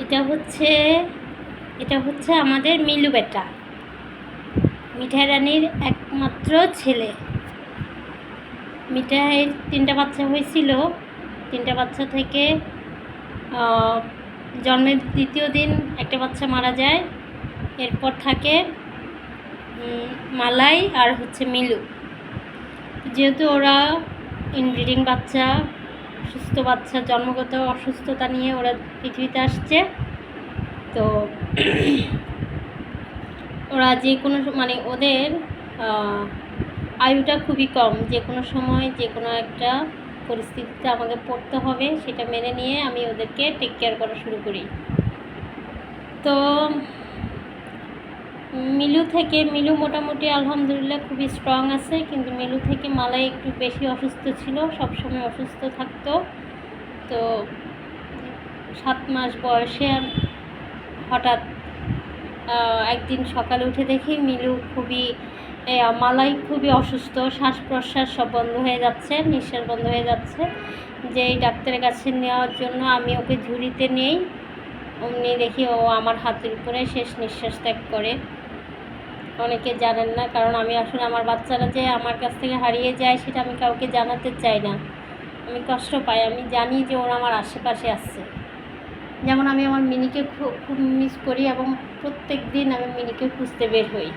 এটা হচ্ছে এটা হচ্ছে আমাদের মিলু বেটা, মিঠাই রানীর একমাত্র ছেলে। মিঠাইয়ের 3টা বাচ্চা হয়েছিল। 3টা বাচ্চা থেকে জন্মের 2য় দিন একটা বাচ্চা মারা যায়। এরপর থাকে মালাই আর হচ্ছে মিলু। যেহেতু ওরা ইনব্রিডিং বাচ্চা, সুস্থ বাচ্চা, জন্মগত অসুস্থতা নিয়ে ওরা পৃথিবীতে আসছে, তো ওরা যে কোনো মানে ওদের আয়ুটা খুবই কম। যে কোনো সময় যে কোনো একটা পরিস্থিতিতে আমাকে পড়তে হবে, সেটা মেনে নিয়ে আমি ওদেরকে টেক কেয়ার করা শুরু করি। তো মিলু মোটামুটি আলহামদুলিল্লাহ খুবই স্ট্রং আছে, কিন্তু মিলু থেকে মালাই একটু বেশি অসুস্থ ছিল, সবসময় অসুস্থ থাকতো। তো 7 মাস বয়সে হঠাৎ একদিন সকালে উঠে দেখি মালাই খুবই অসুস্থ, শ্বাস প্রশ্বাস সব বন্ধ হয়ে যাচ্ছে, নিঃশ্বাস বন্ধ হয়ে যাচ্ছে। যেই ডাক্তারের কাছে নেওয়ার জন্য আমি ওকে ঝুড়িতে নেই, অমনি দেখি ও আমার হাতের উপরে শেষ নিঃশ্বাস ত্যাগ করে। অনেকে জানেন না, কারণ আমি আসলে আমার বাচ্চারা যে আমার কাছ থেকে হারিয়ে যায় সেটা আমি কাউকে জানাতে চাই না। আমি কষ্ট পাই, আমি জানি যে ওরা আমার আশেপাশে আসছে। যেমন আমি আমার মিনিকে খুব মিস করি, এবং প্রত্যেক দিন আমি মিনিকে খুঁজতে বের হই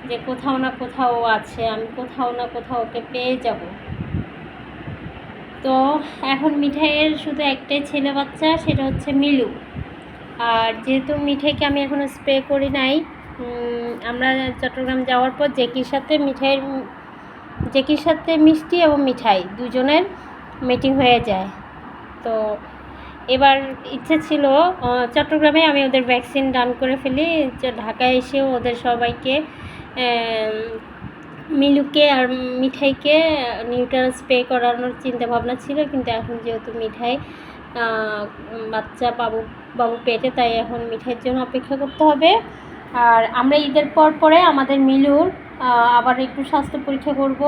যে কোথাও না কোথাও ও আছে, আমি কোথাও না কোথাও ওকে পেয়ে যাব। তো এখন মিঠাইয়ের শুধু একটাই ছেলে বাচ্চা, সেটা হচ্ছে মিলু। আর যেহেতু মিঠাইকে আমি এখনও স্প্রে করি নাই, আমরা চট্টগ্রাম যাওয়ার পর জেকির সাথে মিষ্টি এবং মিঠাই দুজনের মিটিং হয়ে যায়। তো এবার ইচ্ছে ছিল চট্টগ্রামে আমি ওদের ভ্যাকসিন ডান করে ফেলি, ঢাকায় এসেও ওদের সবাইকে মিলুকে আর মিঠাইকে নিউট্রাল স্প্রে করানোর চিন্তা ভাবনা ছিল। কিন্তু এখন যেহেতু মিঠাই বাচ্চা বাবু পেটে, তাই এখন মিঠাইয়ের জন্য অপেক্ষা করতে হবে। আর আমরা ঈদের পরে আমাদের মিলুর আবার একটু স্বাস্থ্য পরীক্ষা করব,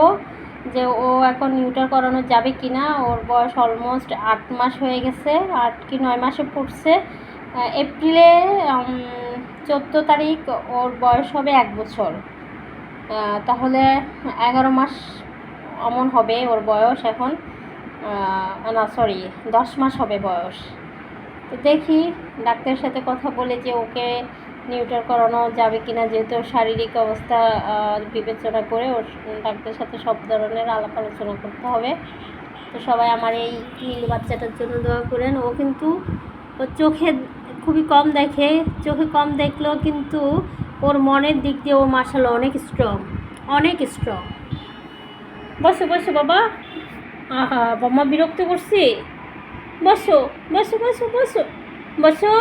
যে ও এখন নিউটার করানো যাবে কি না। ওর বয়স অলমোস্ট 8 মাস হয়ে গেছে, 8 কি 9 মাসে পড়ছে। এপ্রিলে 14 তারিখ ওর বয়স হবে 1 বছর। তাহলে 11 মাস অমন হবে ওর বয়স এখন, না সরি 10 মাস হবে বয়স। তো দেখি ডাক্তারের সাথে কথা বলে যে ওকে নিউটার করানো যাবে কি না, যেহেতু শারীরিক অবস্থা বিবেচনা করে ওর ডাক্তারের সাথে সব ধরনের আলাপ আলোচনা করতে হবে। তো সবাই আমার এই মিলু বাচ্চাটার জন্য দোয়া করেন। ও কিন্তু ওর চোখে খুবই কম দেখে, চোখে কম দেখলেও কিন্তু ওর মনের দিক দিয়ে ও মাশাআল্লাহ অনেক স্ট্রং। বসো বসো বাবা, আহা বাবা বিরক্ত করছি, বসো বসো বসো বসো বসো।